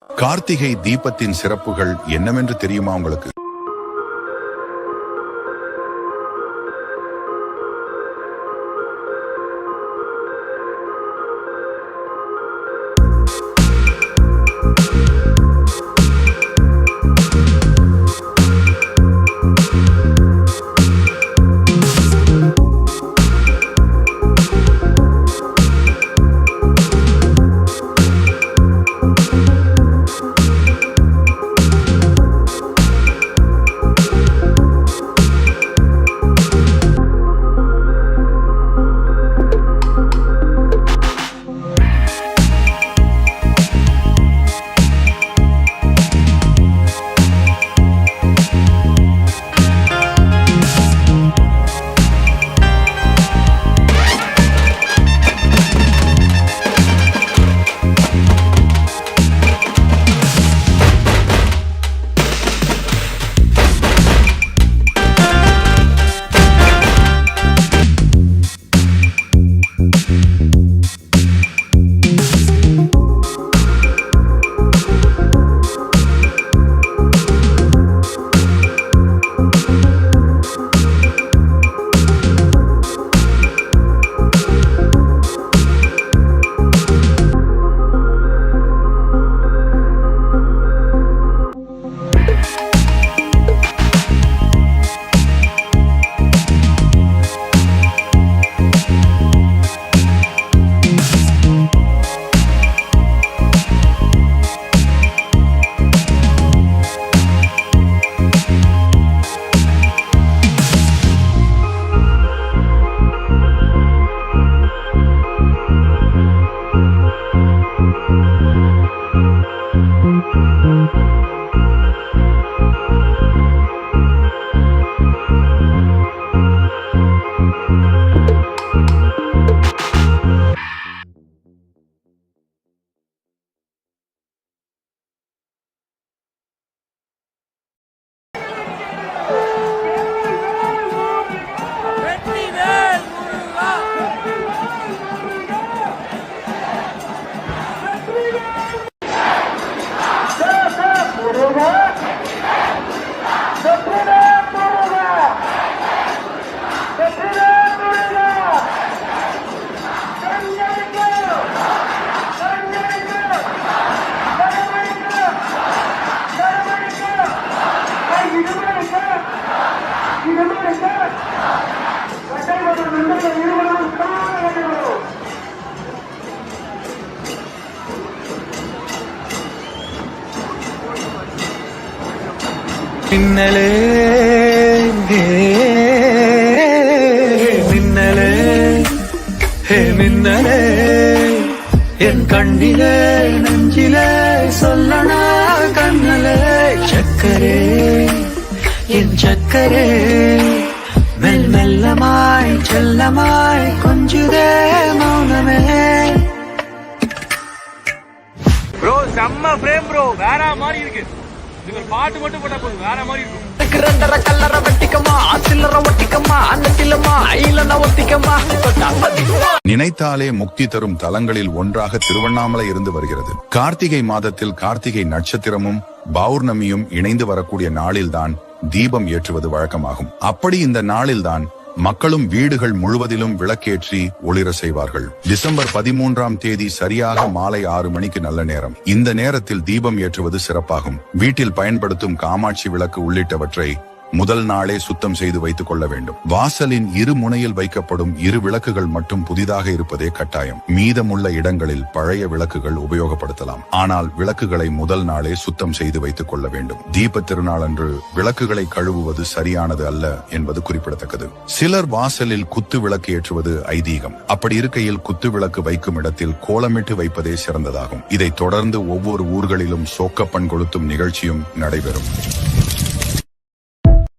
கார்த்திகை தீபத்தின் சிறப்புகள் என்னவென்று தெரியுமா உங்களுக்கு? மின்னலே மின்னலே மின்னலே என் கண்ணிலே நெஞ்சிலே சொல்லனா கண்ணலே சக்கரே என் சக்கரே மெல் மெல்லமாய் செல்லமாய் கொஞ்சுதே மௌனமே. ப்ரோ செம்ம ஃப்ரேம் ப்ரோ, வேற மாதிரி இருக்கு. இது பாட்டு மட்டும் போட்டா போதும், வேற மாதிரி இருக்கும். கல்லற வட்டிக்கமா சில்லற ஒட்டிக்கமா அன்னத்திலமா ஐலன ஒட்டிக்கமா. நினைத்தாலே முக்தி தரும் தலங்களில் ஒன்றாக திருவண்ணாமலை இருந்து வருகிறது. கார்த்திகை மாதத்தில் கார்த்திகை நட்சத்திரமும் பௌர்ணமியும் இணைந்து வரக்கூடிய நாளில்தான் தீபம் ஏற்றுவது வழக்கமாகும். அப்படி இந்த நாளில்தான் மக்களும் வீடுகள் முழுவதிலும் விளக்கேற்றி ஒளிர செய்வார்கள். டிசம்பர் 13ஆம் தேதி சரியாக மாலை 6 மணிக்கு நல்ல நேரம். இந்த நேரத்தில் தீபம் ஏற்றுவது சிறப்பாகும். வீட்டில் பயன்படுத்தும் காமாட்சி விளக்கு உள்ளிட்டவற்றை முதல் நாளே சுத்தம் செய்து வைத்துக் கொள்ள வேண்டும். வாசலின் இரு முனையில் வைக்கப்படும் 2 விளக்குகள் மட்டும் புதிதாக இருப்பதே கட்டாயம். மீதமுள்ள இடங்களில் பழைய விளக்குகள் உபயோகப்படுத்தலாம். ஆனால் விளக்குகளை முதல் நாளே சுத்தம் செய்து வைத்துக் கொள்ள வேண்டும். தீப திருநாள் அன்று விளக்குகளை கழுவுவது சரியானது அல்ல என்பது குறிப்பிடத்தக்கது. சிலர் வாசலில் குத்து விளக்கு ஏற்றுவது ஐதீகம். அப்படி இருக்கையில் குத்து விளக்கு வைக்கும் இடத்தில் கோலமிட்டு வைப்பதே சிறந்ததாகும். இதை தொடர்ந்து ஒவ்வொரு ஊர்களிலும் சோக்கப்பன் கொளுத்தும் நிகழ்ச்சியும் நடைபெறும்.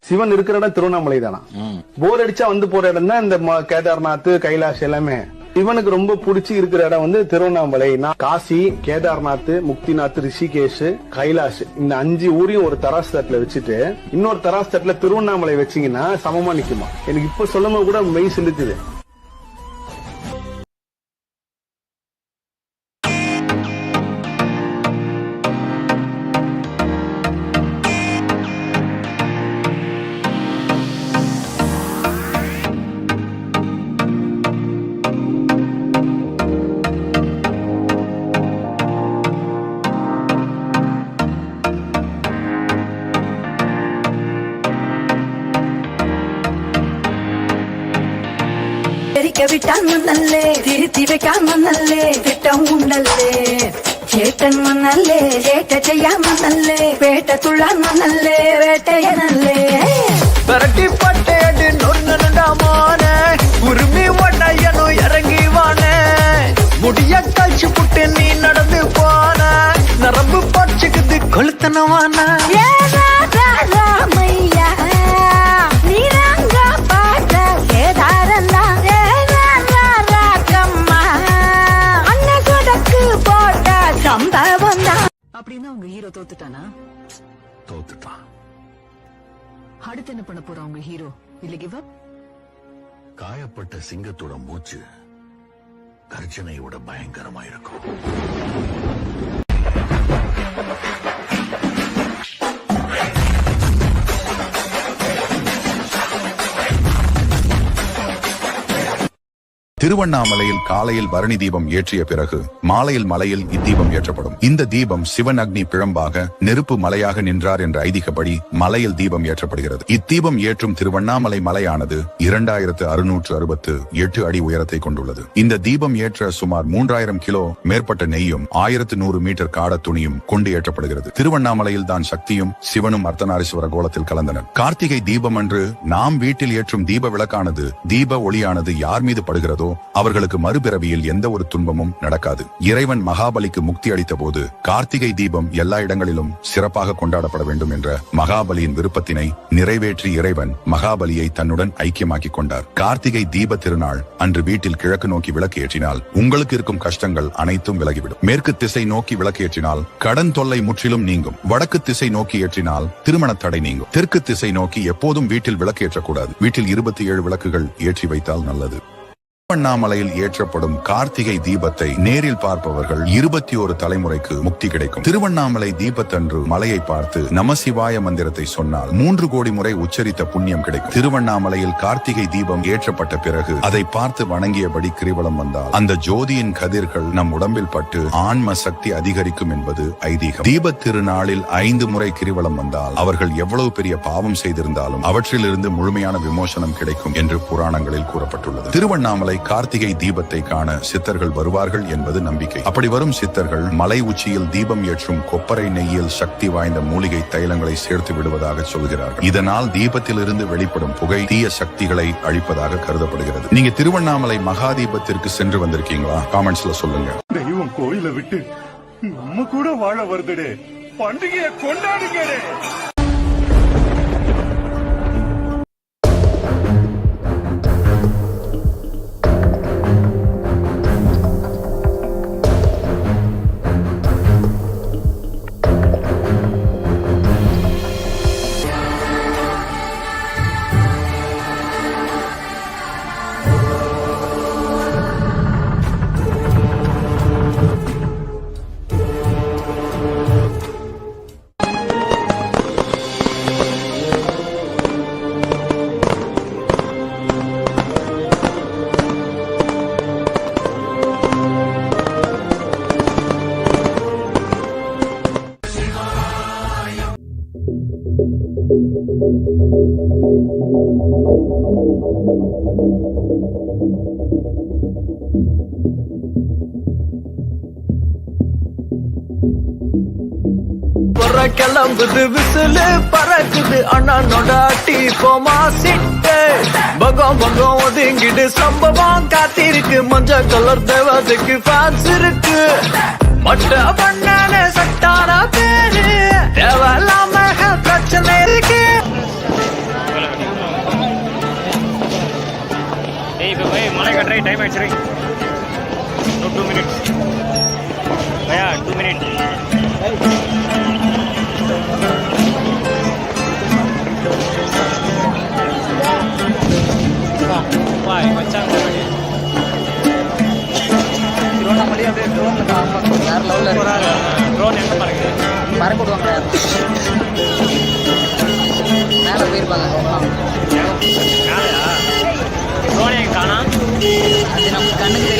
சிவன் இருக்கிற இடம் திருவண்ணாமலை தானா? போர் அடிச்சா வந்து போற இடம் தான் இந்த கேதார்நாத், கைலாஷ் எல்லாமே. சிவனுக்கு ரொம்ப பிடிச்சி இருக்கிற இடம் வந்து திருவண்ணாமலை. காசி, கேதார்நாத், முக்திநாத், ரிஷிகேஷ், கைலாஷ் இந்த 5 ஊரையும் ஒரு தராசு தட்டுல வச்சுட்டு இன்னொரு தராசு தட்டுல திருவண்ணாமலை வச்சீங்கன்னா சமமா நிக்குமா? எனக்கு இப்ப சொல்லும் கூட மெய் செலுத்துது. തിരുത്താൻ വന്നല്ലേ തിരുത്തി വെക്കാൻ വന്നല്ലേ തിട്ടം ഉണ്ടല്ലേ ചേട്ടൻ വന്നല്ലേ ചേട്ട ചെയ്യാൻ വന്നല്ലേ വേട്ട തുള്ളാൻ വന്നല്ലേ വേട്ടയനല്ലേ விரட்டி பட்டேடு நொறுங்கனுடா மானே உரிமை ஒன்னையனும் இறங்கி வானே முடிய கழிச்சு புட்டு நீ நடந்து போன நரம்பு பச்சுக்குது கொளுத்தனவான ராமையா நீராங்க பாட்ட கேதாரந்தா ராக்கம்மா அண்ணன் கொடக்கு போட்ட சம்பவம் தான். அப்படின்னா உங்க ஹீரோ தோத்துட்டானா? தோத்துட்டான். அடுத்து என்ன பண்ண போறா உங்க ஹீரோ? இல்ல கிவ் அப்? காயப்பட்ட சிங்கத்தோட மூச்சு கர்ஜனையோட பயங்கரமா இருக்கும். திருவண்ணாமலையில் காலையில் பரணி தீபம் ஏற்றிய பிறகு மாலையில் மலையில் இத்தீபம் ஏற்றப்படும். இந்த தீபம் சிவன் அக்னி பிழம்பாக நெருப்பு மலையாக நின்றார் என்ற ஐதீகப்படி மலையில் தீபம் ஏற்றப்படுகிறது. இத்தீபம் ஏற்றும் திருவண்ணாமலை மலையானது 2668 அடி உயரத்தை கொண்டுள்ளது. இந்த தீபம் ஏற்ற சுமார் 3000 கிலோ மேற்பட்ட நெய்யும் 1100 மீட்டர் காட துணியும் கொண்டு ஏற்றப்படுகிறது. திருவண்ணாமலையில் தான் சக்தியும் சிவனும் அர்த்தநாரீஸ்வர கோலத்தில் கலந்தனர். கார்த்திகை தீபம் அன்று நாம் வீட்டில் ஏற்றும் தீப விளக்கானது தீப ஒளியானது யார் மீது படுகிறதோ அவர்களுக்கு மறுபிறவியில் எந்த ஒரு துன்பமும் நடக்காது. இறைவன் மகாபலிக்கு முக்தி அளித்த போது கார்த்திகை தீபம் எல்லா இடங்களிலும் சிறப்பாக கொண்டாடப்பட வேண்டும் என்ற மகாபலியின் விருப்பத்தினை நிறைவேற்றி இறைவன் மகாபலியை தன்னுடன் ஐக்கியமாக்கிக் கொண்டார். கார்த்திகை தீப திருநாள் அன்று வீட்டில் கிழக்கு நோக்கி விளக்கு ஏற்றினால் உங்களுக்கு இருக்கும் கஷ்டங்கள் அனைத்தும் விலகிவிடும். மேற்கு திசை நோக்கி விளக்கு ஏற்றினால் கடன் தொல்லை முற்றிலும் நீங்கும். வடக்கு திசை நோக்கி ஏற்றினால் திருமண தடை நீங்கும். தெற்கு திசை நோக்கி எப்போதும் வீட்டில் விளக்கு ஏற்றக்கூடாது. வீட்டில் 27 விளக்குகள் ஏற்றி வைத்தால் நல்லது. திருவண்ணாமலையில் ஏற்றப்படும் கார்த்திகை தீபத்தை நேரில் பார்ப்பவர்கள் 21 தலைமுறைக்கு முக்தி கிடைக்கும். திருவண்ணாமலை தீபத்தன்று மலையை பார்த்து நமசிவாய மந்திரத்தை சொன்னால் 3 கோடி முறை உச்சரித்த புண்ணியம் கிடைக்கும். திருவண்ணாமலையில் கார்த்திகை தீபம் ஏற்றப்பட்ட பிறகு அதை பார்த்து வணங்கியபடி கிரிவலம் வந்தால் அந்த ஜோதியின் கதிர்கள் நம் உடம்பில் பட்டு ஆன்ம சக்தி அதிகரிக்கும் என்பது ஐதீகம். தீப திருநாளில் 5 முறை கிரிவலம் வந்தால் அவர்கள் எவ்வளவு பெரிய பாவம் செய்திருந்தாலும் அவற்றிலிருந்து முழுமையான விமோசனம் கிடைக்கும் என்று புராணங்களில் கூறப்பட்டுள்ளது. திருவண்ணாமலை கார்த்திகை தீபத்தை காண சித்தர்கள் வருவார்கள் என்பது நம்பிக்கை. அப்படி வரும் சித்தர்கள் மலை உச்சியில் தீபம் ஏற்றும் கொப்பரை நெய்யில் சக்தி வாய்ந்த மூலிகை தைலங்களை சேர்த்து விடுவதாக சொல்கிறார்கள். இதனால் தீபத்திலிருந்து வெளிப்படும் புகை தீய சக்திகளை அழிப்பதாக கருதப்படுகிறது. நீங்க திருவண்ணாமலை மகாதீபத்திற்கு சென்று வந்திருக்கீங்களா? காமெண்ட்ஸ்ல சொல்லுங்க. தெய்வம் கோயில விட்டு நம்ம கூட வாழ வருதுடே, பண்டிகையை கொண்டாடுங்கடே. கிளம்புது விசிலு பறக்குது அண்ணனோட அட்டி போமா சிட்டு பகம் பகம் ஒதுங்கிடு சம்பவம் காத்திருக்கு. மஞ்சள் கலர் தேவதைக்கு ஃபேன்ஸ் இருக்கு. மட்ட பண்ணான சட்டான பேரு தேவையில்லாம பிரச்சனை இருக்கு. மலை கட்டுற டைம் ஆயிடுச்சு. 2 minutes. 2 minutes. திருவண்ணாமலை அப்படியே வேற லெவல்ல ட்ரோன் எங்க பாருங்க பறக்கப்படுவாங்க. மேல போயிருப்பாங்க. ட்ரோன் எங்க காணா? அது நம்ம கண்ணுக்கு